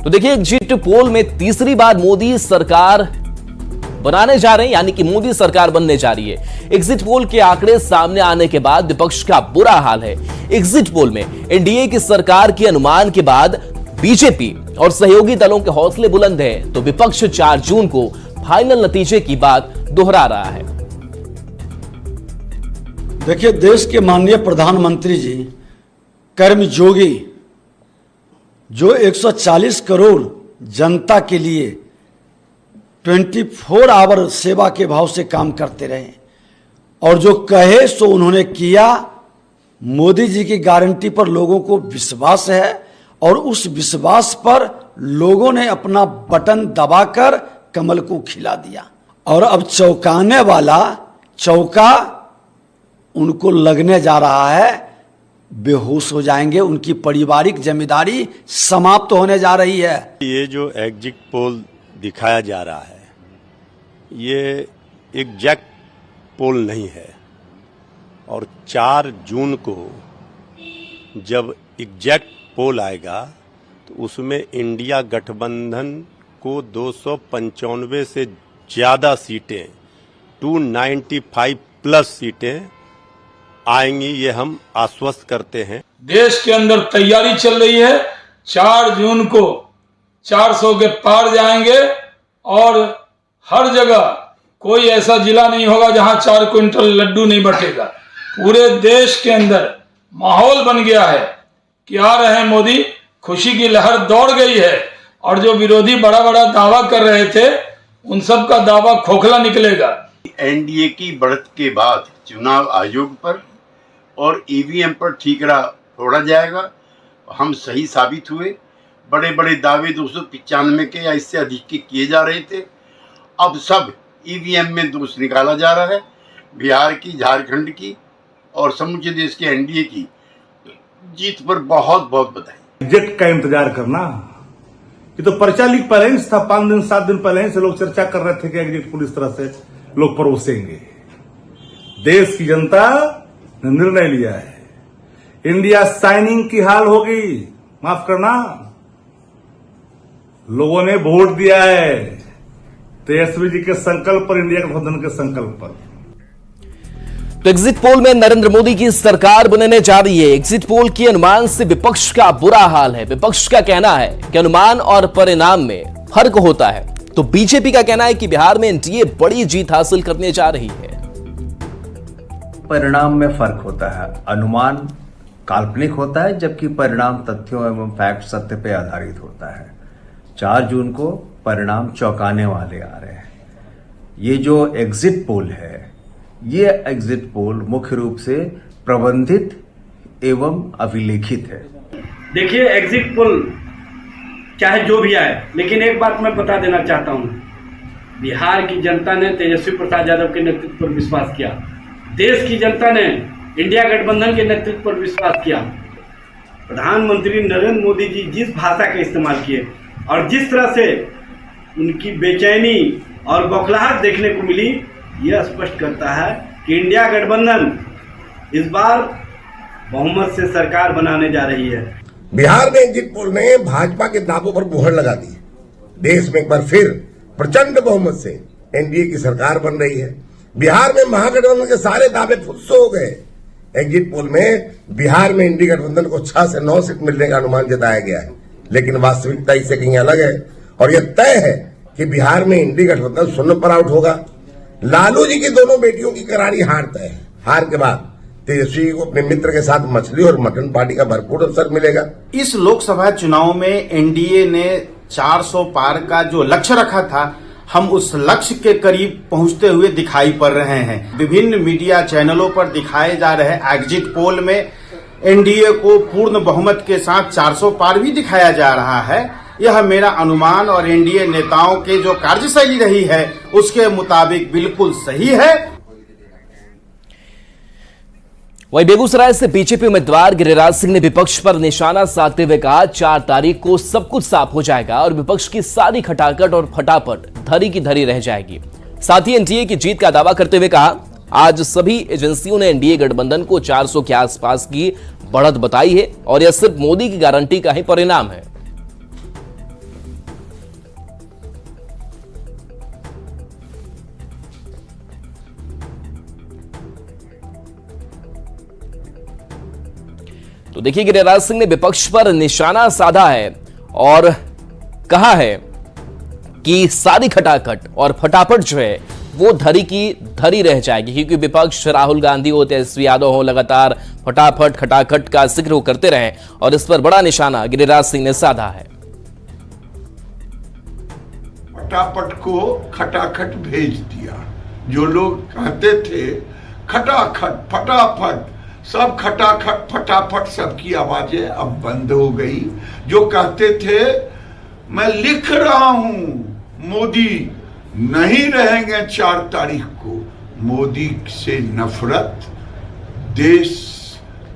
तो देखिए, exit poll में तीसरी बार मोदी सरकार बनाने जा रहे हैं, यानी कि मोदी सरकार बनने जा रही है। एग्जिट पोल के आंकड़े सामने आने के बाद विपक्ष का बुरा हाल है। एग्जिट पोल में एनडीए की सरकार के अनुमान के बाद बीजेपी और सहयोगी दलों के हौसले बुलंद हैं, तो विपक्ष 4 जून को फाइनल नतीजे की बात दोहरा रहा है। देखिए, देश के माननीय प्रधानमंत्री जी कर्मयोगी जो 140 करोड़ जनता के लिए 24 आवर सेवा के भाव से काम करते रहे और जो कहे सो उन्होंने किया। मोदी जी की गारंटी पर लोगों को विश्वास है और उस विश्वास पर लोगों ने अपना बटन दबाकर कमल को खिला दिया और अब चौंकाने वाला चौका उनको लगने जा रहा है। बेहोश हो जाएंगे, उनकी पारिवारिक जिम्मेदारी समाप्त होने जा रही है। ये जो एग्जिट पोल दिखाया जा रहा है ये एग्जैक्ट पोल नहीं है और 4 जून को जब एग्जैक्ट पोल आएगा तो उसमें इंडिया गठबंधन को 295 से ज्यादा सीटें 295 प्लस सीटें आएंगी, ये हम आश्वस्त करते हैं। देश के अंदर तैयारी चल रही है। 4 जून को 400 के पार जाएंगे और हर जगह कोई ऐसा जिला नहीं होगा जहां 4 क्विंटल लड्डू नहीं बटेगा। पूरे देश के अंदर माहौल बन गया है कि आ रहे हैं मोदी, खुशी की लहर दौड़ गई है और जो विरोधी बड़ा बड़ा दावा कर रहे थे उन सब का दावा खोखला निकलेगा। एनडीए की बढ़त के बाद चुनाव आयोग पर और ईवीएम पर ठीकरा फोड़ा जाएगा। हम सही साबित हुए। बड़े बड़े दावे 295 के या इससे अधिक के किए जा रहे थे, अब सब ईवीएम में दोष निकाला जा रहा है। बिहार की, झारखंड की और समूचे देश के एनडीए की जीत पर बहुत बहुत बधाई। एग्जिट का इंतजार करना, ये तो पर्चा लीक पहले ही था। 5 दिन 7 दिन पहले से लोग चर्चा कर रहे थे कि एग्जिट पोल इस तरह से लोग परोसेंगे। देश की जनता ने निर्णय लिया है, इंडिया साइनिंग की हाल होगी। माफ करना, लोगों ने वोट दिया है तेजस्वी जी के संकल्प पर, इंडिया गठबंधन के संकल्प पर। तो एग्जिट पोल में नरेंद्र मोदी की सरकार बनने जा रही है। एग्जिट पोल के अनुमान से विपक्ष का बुरा हाल है। विपक्ष का कहना है कि अनुमान और परिणाम में फर्क होता है, तो बीजेपी का कहना है कि बिहार में एनडीए बड़ी जीत हासिल करने जा रही है। परिणाम में फर्क होता है। अनुमान काल्पनिक होता है जबकि परिणाम तथ्यों एवं फैक्ट सत्य पे आधारित होता है। 4 जून को परिणाम चौंकाने वाले आ रहे हैं। ये जो एग्जिट पोल है, ये एग्जिट पोल मुख्य रूप से प्रबंधित एवं अभिलेखित है। देखिए, एग्जिट पोल चाहे जो भी आए, लेकिन एक बात मैं बता देना चाहता हूं, बिहार की जनता ने तेजस्वी प्रसाद यादव के नेतृत्व पर विश्वास किया। देश की जनता ने इंडिया गठबंधन के नेतृत्व पर विश्वास किया। प्रधानमंत्री नरेंद्र मोदी जी जिस भाषा का इस्तेमाल किए और जिस तरह से उनकी बेचैनी और बौखलाहट देखने को मिली, यह स्पष्ट करता है कि इंडिया गठबंधन इस बार बहुमत से सरकार बनाने जा रही है। बिहार में एग्जिट पोल ने भाजपा के दावों पर मुहर लगा दी। देश में एक बार फिर प्रचंड बहुमत से एनडीए की सरकार बन रही है। बिहार में महागठबंधन के सारे दावे फुस हो गए। एग्जिट पोल में बिहार में इंडिया गठबंधन को 6 से 9 सीट मिलने का अनुमान जताया गया है, लेकिन वास्तविकता इससे कहीं अलग है और यह तय है कि बिहार में इंडिया गठबंधन शून्य पर आउट होगा। लालू जी की दोनों बेटियों की करारी हार तय है। हार के बाद तेजस्वी को अपने मित्र के साथ मछली और मटन पार्टी का भरपूर अवसर मिलेगा। इस लोकसभा चुनाव में एनडीए ने 400 पार का जो लक्ष्य रखा था, हम उस लक्ष्य के करीब पहुंचते हुए दिखाई पड़ रहे हैं। विभिन्न मीडिया चैनलों पर दिखाए जा रहे एग्जिट पोल में एनडीए को पूर्ण बहुमत के साथ 400 पार भी दिखाया जा रहा है। यह मेरा अनुमान और एनडीए नेताओं के जो कार्यशैली रही है उसके मुताबिक बिल्कुल सही है। वहीं बेगूसराय से बीजेपी उम्मीदवार गिरिराज सिंह ने विपक्ष पर निशाना साधते हुए कहा, 4 तारीख को सब कुछ साफ हो जाएगा और विपक्ष की सारी खटाखट और फटाफट धरी की धरी रह जाएगी। साथ ही एनडीए की जीत का दावा करते हुए कहा, आज सभी एजेंसियों ने एनडीए गठबंधन को 400 के आसपास की बढ़त बताई है और यह सिर्फ मोदी की गारंटी का ही परिणाम है। तो देखिए गिरिराज सिंह ने विपक्ष पर निशाना साधा है और कहा है कि सारी खटाखट और फटाफट जो है वो धरी की धरी रह जाएगी, क्योंकि विपक्ष राहुल गांधी हो, तेजस्वी यादव हो, लगातार फटाफट खटाखट का जिक्र वो करते रहे और इस पर बड़ा निशाना गिरिराज सिंह ने साधा है। फटाफट को खटाखट भेज दिया। जो लोग कहते थे खटाखट फटाफट, सब खटाखट फटाफट, सबकी आवाजें अब बंद हो गई। जो कहते थे मैं लिख रहा हूं, मोदी नहीं रहेंगे 4 तारीख को, मोदी से नफरत, देश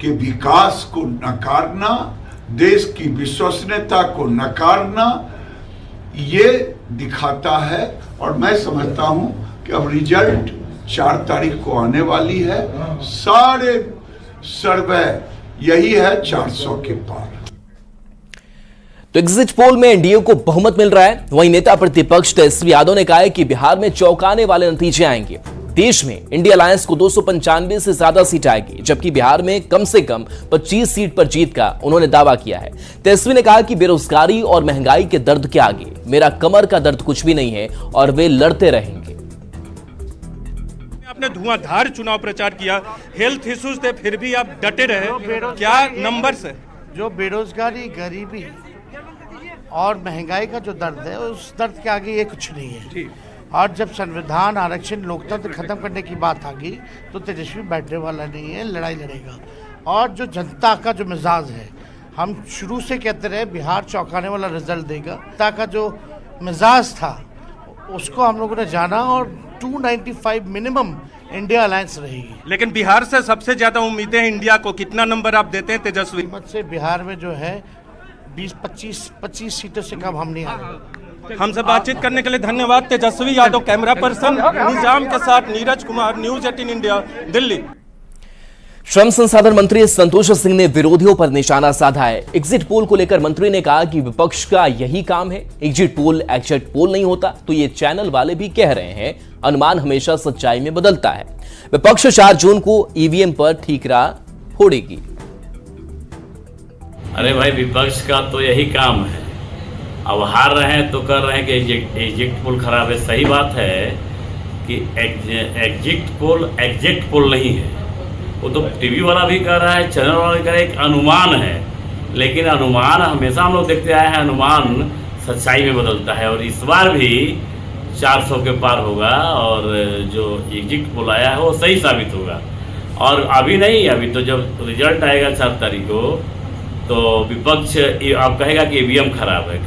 के विकास को नकारना, देश की विश्वसनीयता को नकारना, ये दिखाता है। और मैं समझता हूं कि अब रिजल्ट 4 तारीख को आने वाली है। सारे सर्वे यही है 400 के पार। तो एग्जिट पोल में एनडीए को बहुमत मिल रहा है। वहीं नेता प्रतिपक्ष तेजस्वी यादव ने कहा है कि बिहार में चौंकाने वाले नतीजे आएंगे। देश में इंडिया अलायंस को 295 से ज्यादा सीट आएगी, जबकि बिहार में कम से कम 25 सीट पर जीत का उन्होंने दावा किया है। तेजस्वी ने कहा कि बेरोजगारी और महंगाई के दर्द के आगे मेरा कमर का दर्द कुछ भी नहीं है और वे लड़ते रहेंगे। आपने धुआंधार चुनाव प्रचार किया, हेल्थ इश्यूज थे, फिर भी आप डटे रहे, क्या नंबर से? जो बेरोजगारी, गरीबी और महंगाई का जो दर्द है, उस दर्द के आगे ये कुछ नहीं है। और जब संविधान, आरक्षण, लोकतंत्र खत्म करने की बात आ गई तो तेजस्वी बैठने वाला नहीं है, लड़ाई लड़ेगा। और जो जनता का जो मिजाज है, हम शुरू से कहते रहे बिहार चौंकाने वाला रिजल्ट देगा। जनता का जो मिजाज था उसको हम लोगों ने जाना और 295 मिनिमम इंडिया अलायंस रहेगी। लेकिन बिहार से सबसे ज्यादा उम्मीदें इंडिया को, कितना नंबर आप देते हैं तेजस्वी? कीमत से बिहार में जो है 20-25 सीटों से कम हम नहीं आ रहे। हमसे बातचीत करने के लिए धन्यवाद। तेजस्वी यादव, कैमरा पर्सन निजाम के साथ नीरज कुमार, न्यूज 18 इंडिया, दिल्ली। श्रम संसाधन मंत्री संतोष सिंह ने विरोधियों पर निशाना साधा है। एग्जिट पोल को लेकर मंत्री ने कहा कि विपक्ष का यही काम है, एग्जिट पोल एग्जिट पोल नहीं होता। तो ये चैनल वाले भी कह रहे हैं, अनुमान हमेशा सच्चाई में बदलता है। विपक्ष 4 जून को ईवीएम पर ठीकरा फोड़ेगी। अरे भाई, विपक्ष का तो यही काम है। अब हार रहे हैं तो कर रहे हैं कि एग्जिट पोल खराब है। सही बात है कि एग्जिट पोल नहीं है, वो तो टीवी वाला भी कर रहा है, चैनल वाला भी कर रहा है, एक अनुमान है। लेकिन अनुमान हमेशा हम लोग देखते आए हैं, अनुमान सच्चाई में बदलता है। और इस बार भी 400 के पार होगा और जो एग्जिट पोल आया है वो सही साबित होगा। और अभी नहीं, अभी तो जब रिजल्ट आएगा 4 तारीख को तो विपक्ष आप कहेगा कि ईवीएम खराब है।